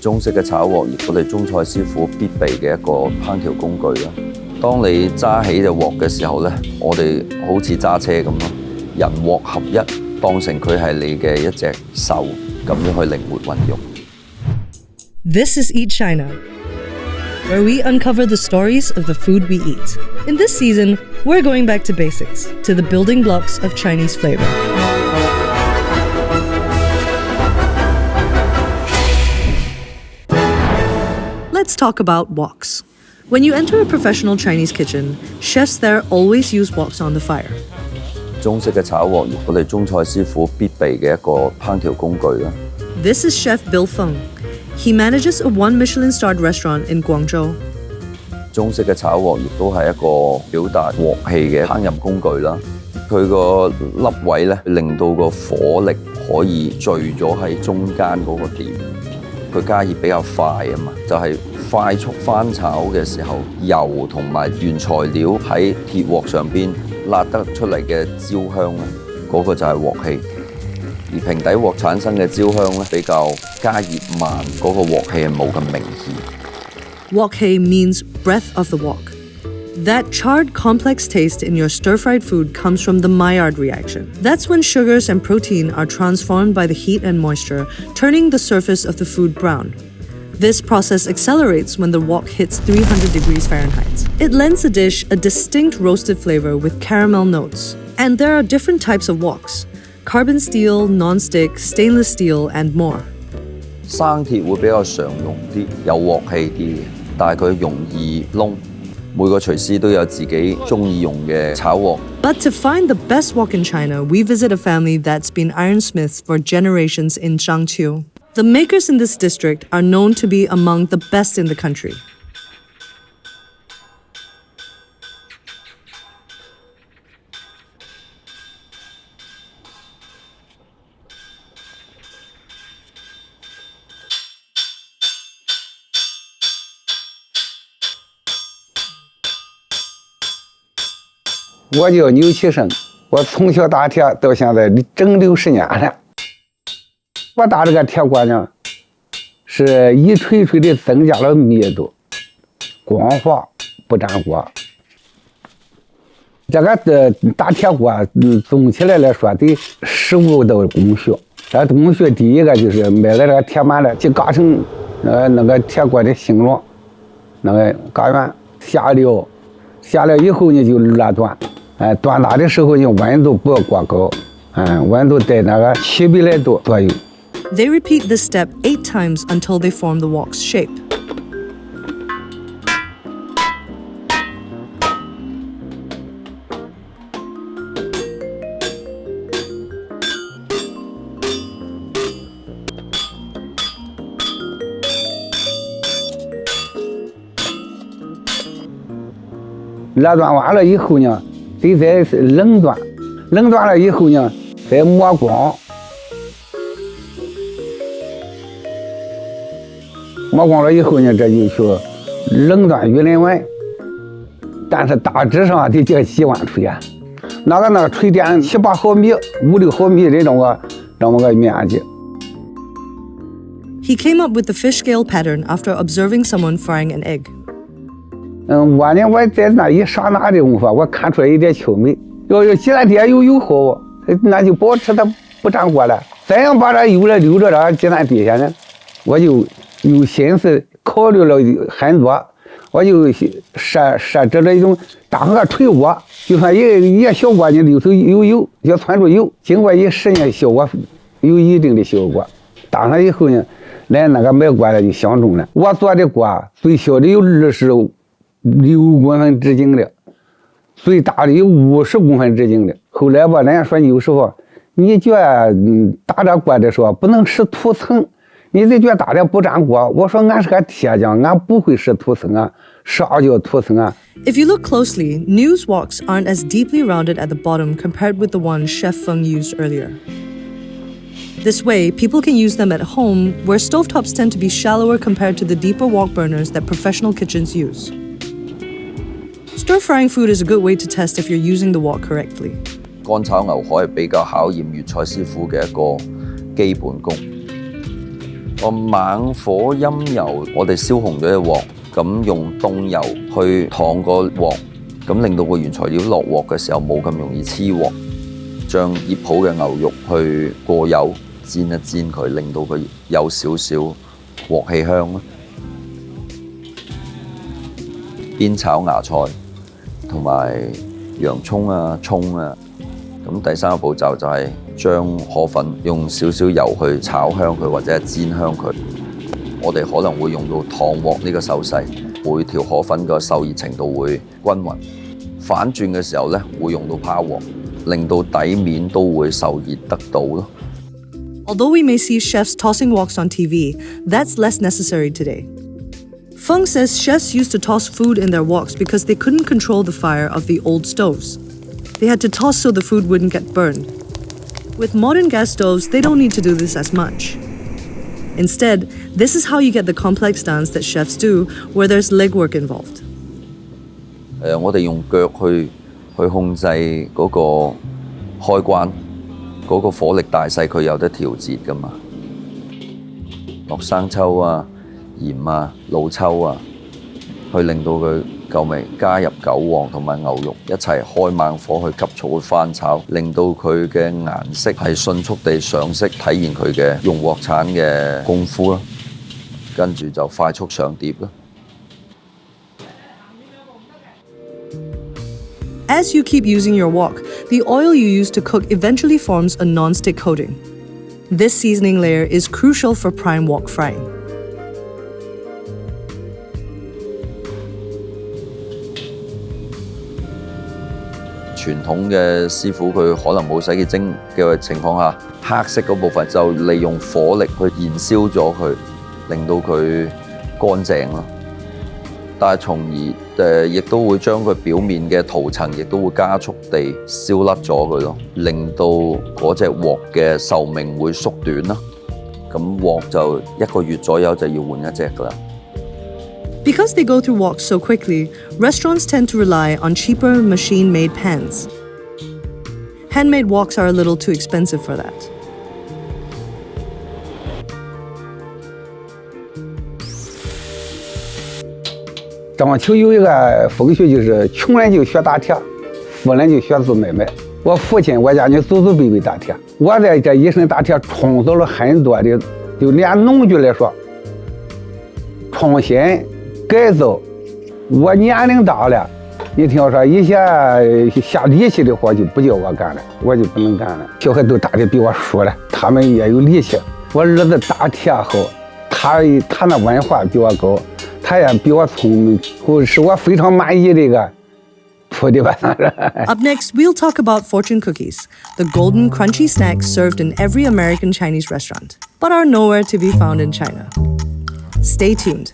中式嘅炒鑊亦我哋中菜師傅必備嘅一個烹調工具啦。當你揸起隻鑊嘅時候咧，我哋好似揸車咁咯，人鑊合一，當成佢係你嘅一隻手，咁樣去靈活運用。This is Eat China, where we uncover the stories of the food we eat. In this season, we're going back to basics, to the building blocks of Chinese flavor. Let's talk about woks. When you enter a professional Chinese kitchen, chefs there always use woks on the fire. 中式嘅炒鑊亦我哋中菜師傅必備嘅一個烹調工具啦。This is Chef Bill Feng. He manages a 1 Michelin-starred restaurant in Guangzhou. 中式嘅炒鑊亦都係一個表達鑊氣嘅烹飪工具啦。佢個粒位咧，令到個火力可以聚咗喺中間嗰個點。佢加熱比較快啊嘛，就係快速翻炒嘅時候，油同埋原材料喺鐵鑊上邊焫得出嚟嘅焦香咧，嗰個就係鑊氣。而平底鑊產生嘅焦香咧，比較加熱慢，嗰個鑊氣係冇咁明顯。Wok hei means breath of the wok. That charred, complex taste in your stir-fried food comes from the Maillard reaction. That's when sugars and protein are transformed by the heat and moisture, turning the surface of the food brown. This process accelerates when the wok hits 300 degrees Fahrenheit. It lends a dish a distinct roasted flavor with caramel notes. And there are different types of woks: carbon steel, non-stick, stainless steel, and more. 生鐵會比較常用啲，有鑊氣啲嘅，但係佢容易燶。每個廚師都有自己鍾意用嘅炒鑊。But to find the best wok in China, we visit a family that's been ironsmiths for generations in Jiangsu. The makers in this district are known to be among the best in the country. I叫牛其生，我从小打铁到现在整60年了。我打这个铁锅呢，是一锤一锤的增加了密度，光滑不粘锅。这个打铁锅，总起来来说得15道工序。这工序第一个就是买了这个铁板了，就嘎成那个铁锅的形状，那个嘎圆下料，下料以后呢就热端。端打的时候呢，温度不要过高，温度在那个700来度左右。They repeat this step 8 times until they form the wok's shape.热端完了以后呢，得再冷端，冷端了以后呢，再磨光。磨光了以后呢，这就去冷端鱼鳞纹。但是大致上得叫7万锤啊，那个锤点7、8毫米、5、6毫米的这么个面积。He came up with the fish scale pattern after observing someone frying an egg. 我在那一刹那的功夫，我看出来一点巧美。要有鸡蛋爹有油好，那就保持它不粘锅了。怎样把这油来留着这鸡蛋底下呢？我就有心思考虑了很多，我就设置了一种当个锤锅，就算一个小锅呢里头有油，要窜出油，经过一实验效果有一定的效果。当上以后呢，来那个买锅的就相中了。我做的锅最小的有26公分直径的，最大的有50公分直径的。后来吧，人家说有时候你觉打这锅的时候不能使涂层，你这觉打的不粘锅。我说俺是个铁匠，俺不会使涂层啊，啥叫涂层啊？ If you look closely, Nu's woks aren't as deeply rounded at the bottom compared with the one Chef Feng used earlier. This way, people can use them at home, where stovetops tend to be shallower compared to the deeper wok burners that professional kitchens use. Stir-frying food is a good way to test if you're using the wok correctly. 乾炒牛河係比較考驗粵菜師傅嘅一個基本功。個猛火陰油，我哋燒紅咗一鑊，咁用凍油去燙個鑊，咁令到個原材料落鑊嘅時候冇咁容易黐鑊。將醃好嘅牛肉去過油煎一煎佢，令到佢有少少鑊氣香咯。煸炒芽菜同埋洋葱啊、葱啊。咁第三個步驟就係將河粉用少少油去炒香佢，或者係煎香佢。我哋可能會用到燙鑊呢個手勢，每條河粉個受熱程度會均勻。反轉嘅時候呢，會用到拋鑊，令到底面都會受熱得到咯。Although we may see chefs tossing woks on TV, that's less necessary today. Feng says chefs used to toss food in their woks because they couldn't control the fire of the old stoves. They had to toss so the food wouldn't get burned. With modern gas stoves, they don't need to do this as much. Instead, this is how you get the complex dance that chefs do, where there's legwork involved. 我哋用腳去控制嗰個開關，嗰個火力大細佢有得調節㗎嘛。落生抽啊、鹽啊、老抽啊，去令到佢夠味，加入韭黃同埋牛肉一齊開猛火去急速去翻炒，令到佢嘅顏色係迅速地上色，體現佢嘅用鑊鏟嘅功夫啦。跟住就快速上碟啦。As you keep using your wok, the oil you use to cook eventually forms a non-stick coating. This seasoning layer is crucial for prime wok frying. 傳統嘅師傅佢可能冇洗潔精嘅情況下，黑色嗰部分就利用火力去燃燒咗佢，令到佢乾淨咯。但係從而亦都會將佢表面嘅塗層亦都會加速地燒甩咗佢咯，令到嗰隻鑊嘅壽命會縮短啦。咁鑊就1個月左右就要換一隻㗎啦。Because they go through woks so quickly, restaurants tend to rely on cheaper machine-made pans. Handmade woks are a little too expensive for that. 章丘有一个风俗，就是穷人就学打铁，富人就学做买卖。我父亲我家就祖祖辈辈打铁，我在这一身打铁创造了很多的，就连农具来说，创新改造。我年龄大了，你听说一些下力气的活就不叫我干了，我就不能干了。小孩都打的比我熟了，他们也有力气。我儿子打铁好，他那文化比我高。他也比我聪明，是我非常满意的一个徒弟吧。Up next, we'll talk about fortune cookies, the golden, crunchy snacks served in every American Chinese restaurant, but are nowhere to be found in China. Stay tuned.